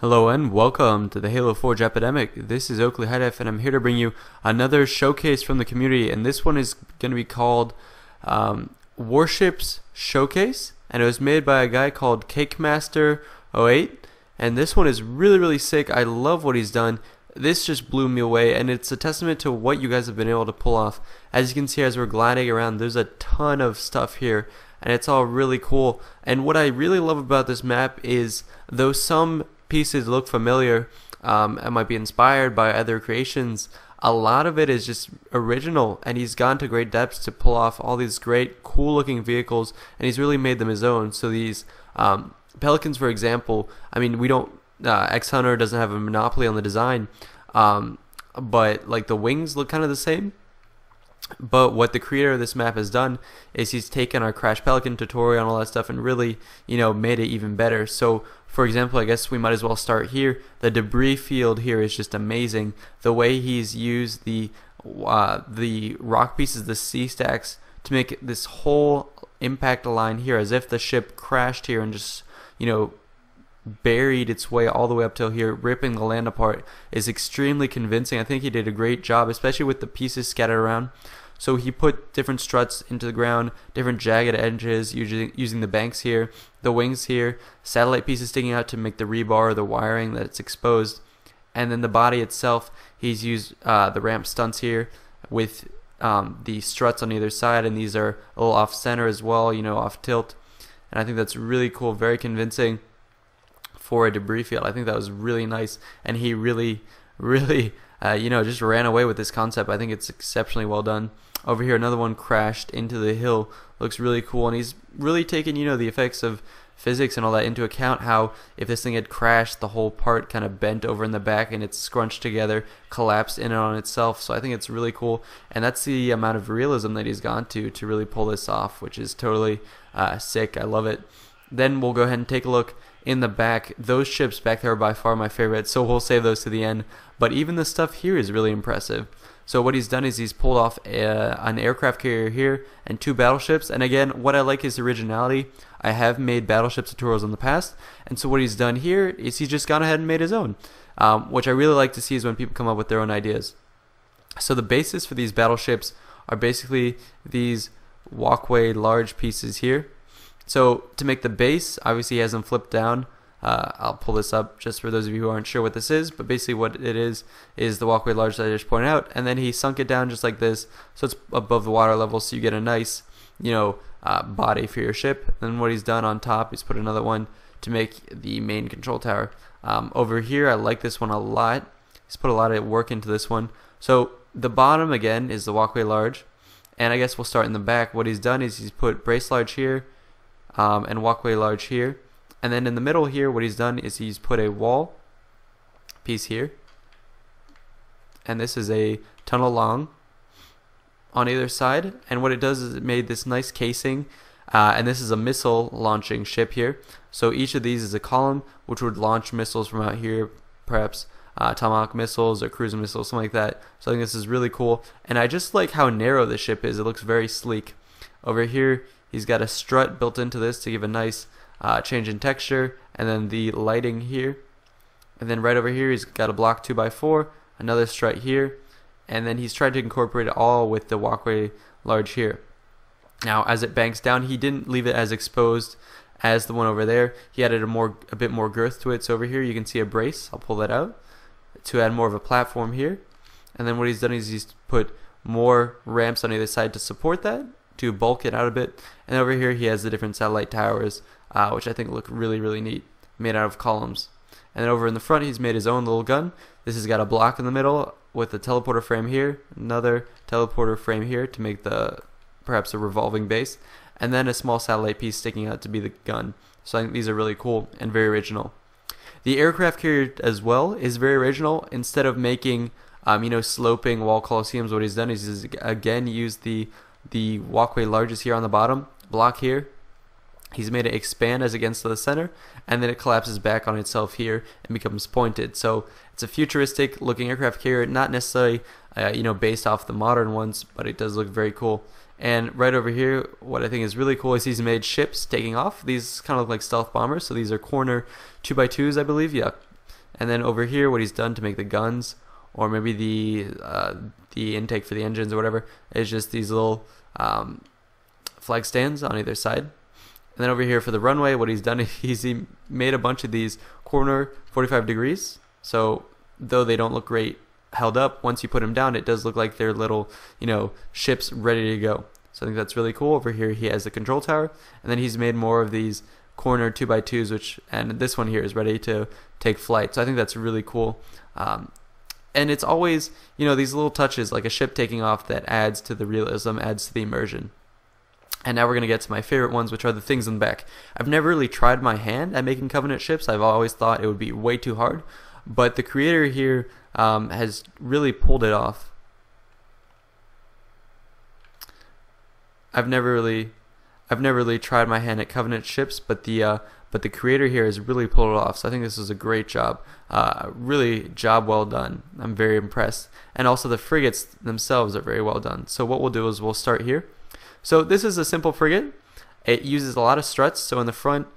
Hello and welcome to the Halo Forge Epidemic. This is Oakley HiDef and I'm here to bring you another showcase from the community, and this one is going to be called Warships Showcase, and it was made by a guy called CakeMaster08, and this one is really sick. I love what he's done. This just blew me away, and it's a testament to what you guys have been able to pull off. As you can see, as we're gliding around, there's a ton of stuff here, and it's all really cool. And what I really love about this map is, though some pieces look familiar and might be inspired by other creations, a lot of it is just original, and he's gone to great depths to pull off all these great cool looking vehicles, and he's really made them his own. So these Pelicans, for example, I mean, we don't X-Hunter doesn't have a monopoly on the design, but like the wings look kind of the same. But what the creator of this map has done is he's taken our Crash Pelican tutorial and all that stuff and really, made it even better. So, for example, I guess we might as well start here. The debris field here is just amazing. The way he's used the rock pieces, the sea stacks, to make this whole impact line here, as if the ship crashed here and just, buried its way all the way up till here, ripping the land apart, is extremely convincing. I think he did a great job, especially with the pieces scattered around. So he put different struts into the ground, different jagged edges, using the banks here, the wings here, satellite pieces sticking out to make the rebar, the wiring that's exposed, and then the body itself, he's used the ramp stunts here with the struts on either side, and these are a little off center as well, off tilt, and I think that's really cool, very convincing for a debris field. I think that was really nice, and he really just ran away with this concept. I think it's exceptionally well done. Over here, another one crashed into the hill. Looks really cool, and he's really taken, the effects of physics and all that into account, how if this thing had crashed, the whole part kind of bent over in the back and it's scrunched together, collapsed in and on itself. So I think it's really cool, and that's the amount of realism that he's gone to really pull this off, which is totally sick. I love it. Then we'll go ahead and take a look in the back. Those ships back there are by far my favorite, so we'll save those to the end. But even the stuff here is really impressive. So what he's done is he's pulled off an aircraft carrier here and two battleships. And again, what I like is originality. I have made battleship tutorials in the past, and so what he's done here is he's just gone ahead and made his own, which I really like to see is when people come up with their own ideas. So the basis for these battleships are basically these walkway large pieces here. So to make the base, obviously he has them flipped down. I'll pull this up just for those of you who aren't sure what this is, but basically what it is the walkway large that I just pointed out, and then he sunk it down just like this, so it's above the water level, so you get a nice, body for your ship. And what he's done on top, he's put another one to make the main control tower. Over here, I like this one a lot. He's put a lot of work into this one. So the bottom again is the walkway large, and I guess we'll start in the back. What he's done is he's put brace large here, and walkway large here, and then in the middle here what he's done is he's put a wall piece here, and this is a tunnel long on either side, and what it does is it made this nice casing, and this is a missile launching ship here. So each of these is a column which would launch missiles from out here, perhaps Tomahawk missiles or cruise missiles, something like that. So I think this is really cool, and I just like how narrow the ship is. It looks very sleek. Over here he's got a strut built into this to give a nice change in texture, and then the lighting here, and then right over here he's got a block 2x4, another strut here, and then he's tried to incorporate it all with the walkway large here. Now as it banks down, he didn't leave it as exposed as the one over there. He added a bit more girth to it. So over here you can see a brace, I'll pull that out, to add more of a platform here, and then what he's done is he's put more ramps on either side to support that, to bulk it out a bit. And over here he has the different satellite towers, which I think look really neat, made out of columns. And then over in the front he's made his own little gun. This has got a block in the middle with a teleporter frame here, another teleporter frame here to make perhaps a revolving base, and then a small satellite piece sticking out to be the gun. So I think these are really cool and very original. The aircraft carrier as well is very original. Instead of making sloping wall coliseums, what he's done is he's again used the walkway larges here on the bottom block here. He's made it expand as against the center, and then it collapses back on itself here and becomes pointed. So it's a futuristic looking aircraft carrier, not necessarily based off the modern ones, but it does look very cool. And right over here, what I think is really cool is he's made ships taking off. These kind of look like stealth bombers, so these are corner 2x2s, I believe. Yeah. And then over here, what he's done to make the guns, or maybe the intake for the engines or whatever, is just these little flag stands on either side. And then over here for the runway, what he's done is he made a bunch of these corner 45 degrees. So though they don't look great held up, once you put them down, it does look like they're little, ships ready to go. So I think that's really cool. Over here he has the control tower, and then he's made more of these corner 2x2s, and this one here is ready to take flight. So I think that's really cool. And it's always, these little touches like a ship taking off that adds to the realism, adds to the immersion. And now we're going to get to my favorite ones, which are the things in the back. I've never really tried my hand at making Covenant ships. I've always thought it would be way too hard. But the creator here has really pulled it off. I've never really tried my hand at Covenant ships, but the creator here has really pulled it off. So I think this is a great job. Really job well done. I'm very impressed. And also the frigates themselves are very well done. So what we'll do is we'll start here. So this is a simple frigate. It uses a lot of struts. So in the front,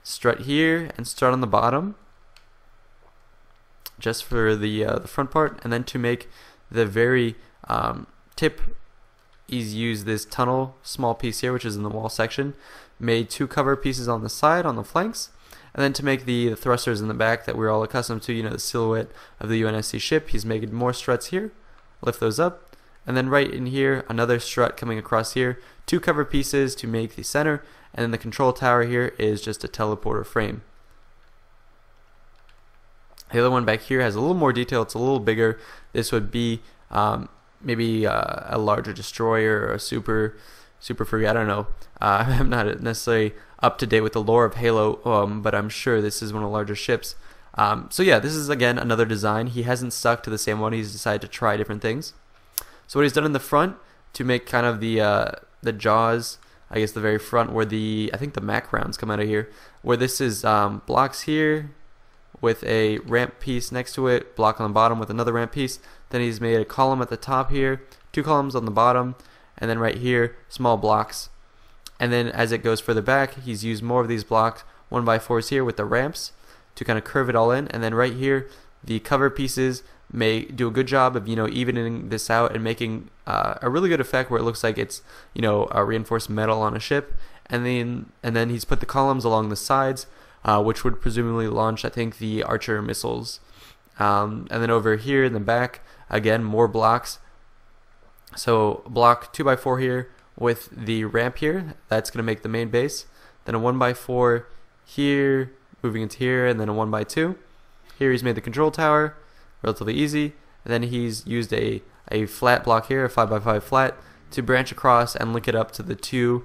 strut here and strut on the bottom, just for the front part. And then to make the very tip, he's used this tunnel small piece here, which is in the wall section. Made 2 cover pieces on the side, on the flanks. And then to make the thrusters in the back that we're all accustomed to, the silhouette of the UNSC ship, he's made more struts here. Lift those up. And then right in here, another strut coming across here, 2 cover pieces to make the center, and then the control tower here is just a teleporter frame. The other one back here has a little more detail, it's a little bigger. This would be maybe a larger destroyer or a super frigate, I don't know. I'm not necessarily up to date with the lore of Halo, but I'm sure this is one of the larger ships. So yeah, this is again another design. He hasn't stuck to the same one, he's decided to try different things. So what he's done in the front to make kind of the jaws, I guess the very front where I think the Mac rounds come out of here, where this is blocks here with a ramp piece next to it, block on the bottom with another ramp piece. Then he's made a column at the top here, 2 columns on the bottom, and then right here, small blocks. And then as it goes further back, he's used more of these blocks, 1x4s here with the ramps to kind of curve it all in. And then right here, the cover pieces may do a good job of evening this out and making a really good effect where it looks like it's a reinforced metal on a ship. And then he's put the columns along the sides, which would presumably launch, I think, the Archer missiles. And then over here in the back, again, more blocks. So block 2x4 here with the ramp here, that's going to make the main base. Then a 1x4 here, moving into here, and then a 1x2. Here he's made the control tower, relatively easy. And then he's used a flat block here, a 5x5 flat, to branch across and link it up to the 2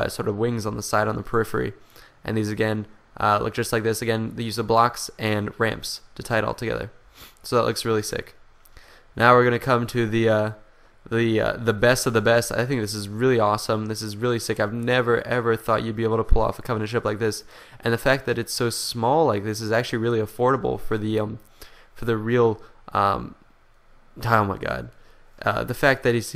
sort of wings on the side on the periphery. And these again look just like this. Again, the use of blocks and ramps to tie it all together. So that looks really sick. Now we're going to come to the best of the best. I think this is really awesome. This is really sick. I've never ever thought you'd be able to pull off a Covenant ship like this, and the fact that it's so small like this is actually really affordable for the real. Oh my God, the fact that he's.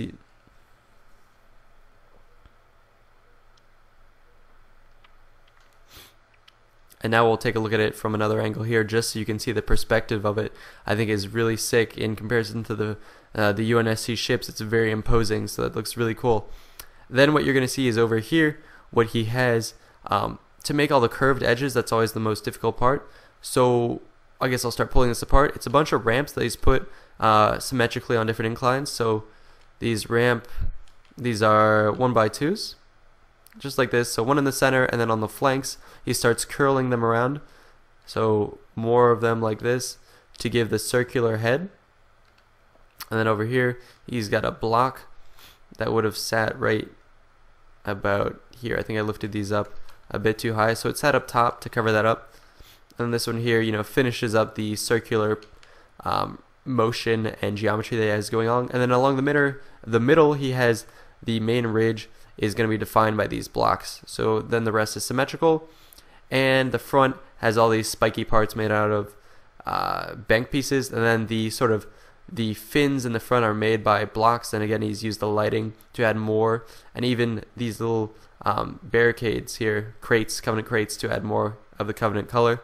And now we'll take a look at it from another angle here, just so you can see the perspective of it. I think is really sick in comparison to the UNSC ships. It's very imposing, so that looks really cool. Then what you're going to see is over here, what he has to make all the curved edges. That's always the most difficult part. So I guess I'll start pulling this apart. It's a bunch of ramps that he's put symmetrically on different inclines. So these are 1x2s. Just like this, so one in the center, and then on the flanks he starts curling them around, so more of them like this to give the circular head. And then over here he's got a block that would have sat right about here. I think I lifted these up a bit too high, so it sat up top to cover that up. And this one here finishes up the circular motion and geometry that he has going on. And then along the middle he has the main ridge is going to be defined by these blocks. So then the rest is symmetrical, and the front has all these spiky parts made out of bank pieces, and then the fins in the front are made by blocks. And again, he's used the lighting to add more, and even these little barricades here, Covenant crates, to add more of the Covenant color.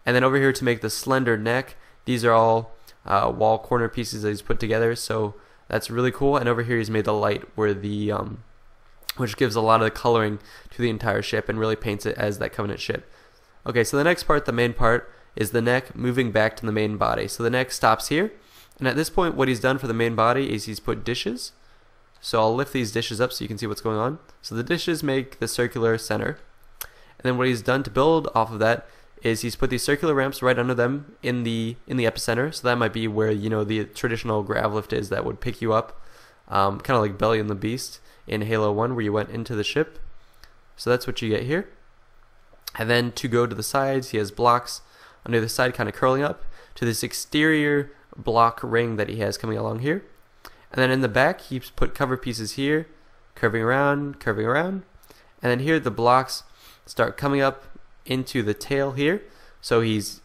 And then over here to make the slender neck, these are all wall corner pieces that he's put together, so that's really cool. And over here he's made the light where the which gives a lot of the coloring to the entire ship and really paints it as that Covenant ship. Okay, so the next part, the main part, is the neck moving back to the main body. So the neck stops here, and at this point what he's done for the main body is he's put dishes. So I'll lift these dishes up so you can see what's going on. So the dishes make the circular center, and then what he's done to build off of that is he's put these circular ramps right under them in the epicenter. So that might be where, you know, the traditional grav lift is that would pick you up, kind of like Belly and the Beast in Halo 1 where you went into the ship. So that's what you get here. And then to go to the sides, he has blocks on the other side kind of curling up to this exterior block ring that he has coming along here. And then in the back, he's put cover pieces here, curving around, and then here the blocks start coming up into the tail here. So he's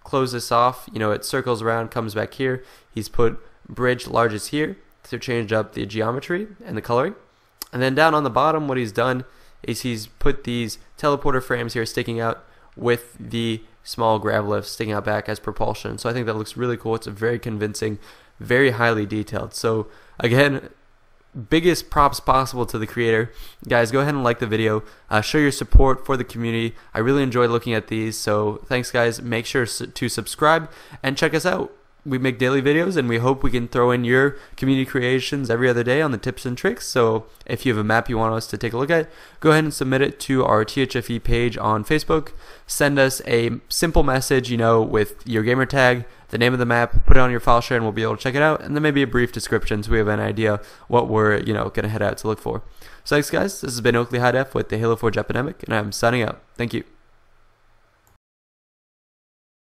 closed this off, you know, it circles around, comes back here. He's put bridge larges here to change up the geometry and the coloring. And then down on the bottom, what he's done is he's put these teleporter frames here sticking out with the small grav lifts sticking out back as propulsion. So I think that looks really cool. It's a very convincing, very highly detailed. So again, biggest props possible to the creator. Guys, go ahead and like the video. Show your support for the community. I really enjoyed looking at these. So thanks, guys. Make sure to subscribe and check us out. We make daily videos, and we hope we can throw in your community creations every other day on the tips and tricks. So if you have a map you want us to take a look at, go ahead and submit it to our THFE page on Facebook. Send us a simple message, you know, with your gamer tag, the name of the map, put it on your file share, and we'll be able to check it out. And then maybe a brief description so we have an idea what we're, you know, going to head out to look for. So thanks, guys. This has been Oakley HiDef with the Halo Forge Epidemic, and I'm signing out. Thank you.